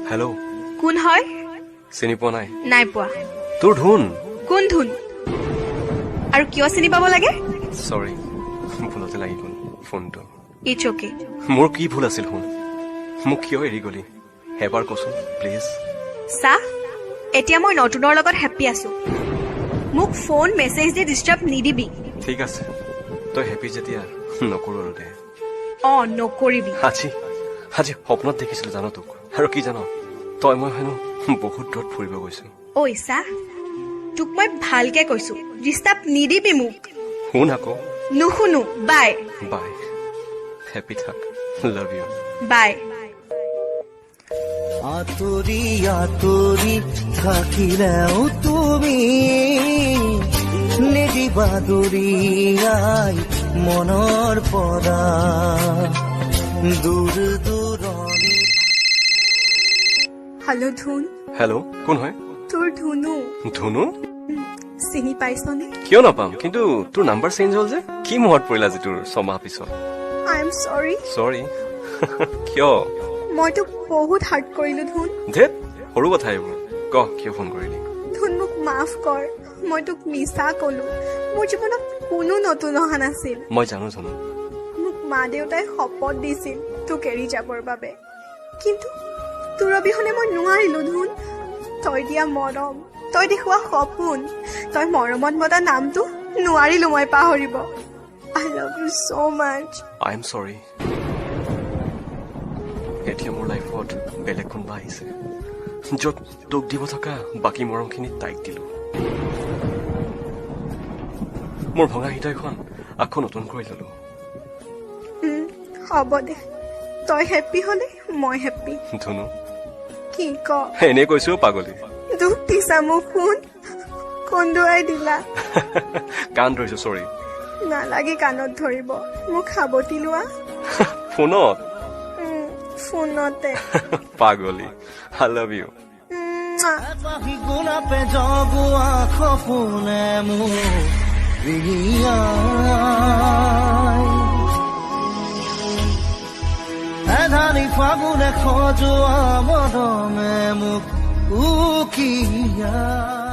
Hello' কোন হয়? চিনি পোৱা নাই? নাই পোৱা। তোৰ ধুন। কোন ধুন? আৰু কিয় চিনি পাব লাগে? সৰি, ভুলতে লাগি গ'ল ফোনটো। It's okay. মোৰ কি ভুল আছিল শুন? মোক কিয় এৰি গলি এবাৰ কচোন প্লিজ। চা, এতিয়া মই নতুনৰ লগত হেপ্পী আছো। মোক ফোন মেছেজ দি ডিষ্টাৰ্ব নিদিবি। ঠিক আছে, তই হেপ্পী যেতিয়া নকৰো আৰু দে। নকৰিবি। আজি সপোনত দেখিছিলো জানো তোক। আৰু কি জানো, তই মই হেনো বহুত দূৰত ফুৰিব গৈছো। ঐ চা, তোক মই ভালকে কৈছো, ডিষ্টাৰ্ব নিদিবি মোক। শুন আকৌ। নুশুনো। বাই বাই। হেপ্পী থাক। Love you. বাই। আঁতৰি আঁতৰি থাকিলেও তুমি নিদিবা দূৰিয়াই মনৰ পৰা দূৰ দূৰণি। হেল্ল' ধুন। হেল্ল', কোন হয়? তোৰ ধুনু। ধুনু? চিনি পাইছনে? কিয় নাপাম, কিন্তু তোৰ নাম্বাৰ চেঞ্জ হ'ল যে। কি মনত পৰিল আজি তোৰ 6 মাহ পিছত? আই এম চৰি। চৰি? কিয়? মই তোক বহুত হাৰ্ট কৰিলো ধুন। ধেত, সৰু কথা এইবোৰ। ক, কিয় ফোন কৰিলি? ধুন, মোক মাফ কৰ। মই তোক মিছা কলো। মোৰ জীৱনত কোনো নতুন অহা নাছিল। মই জানো জানো। মোক মা দেউতাই শপত দিছিল তোক এৰি যাবৰ বাবে, কিন্তু তোৰ অবিহনে মই নোৱাৰিলো ধুন। তই দিয়া মৰম, তই দেখুওৱা সপোন, তই মৰমত মতা নামটো নোৱাৰিলো মই পাহৰিব। I love you so much. I am চৰি। এতিয়া মোৰ লাইফত বেলেগ কোনোবা আহিছে, য'ত তোক দিব থকা বাকী মৰমখিনি তাইক দিলো। মোৰ ভঙা হৃদয়খন আকৌ নতুন কৰি ললো। হ'ব দে, তই হেপ্পী হলে মই হেপ্পী। ধুনু, কি ক? এনেই কৈছো পাগলী। দুখ দিছা মোক শুন, কন্দুৱাই দিলা। কাণ ধৰিছো, চৰি। নালাগে কাণত ধৰিব, মোক সাৱটি লোৱা। ফোনত? ফোনতে। পাগলী, আই লাভ ইউ। পাহি গোলাপে জগুৱা সপোনে মোক বিৰিয়াই, এধানি ফাগুনে খজোৱা মৰমে মোক উকিয়াই।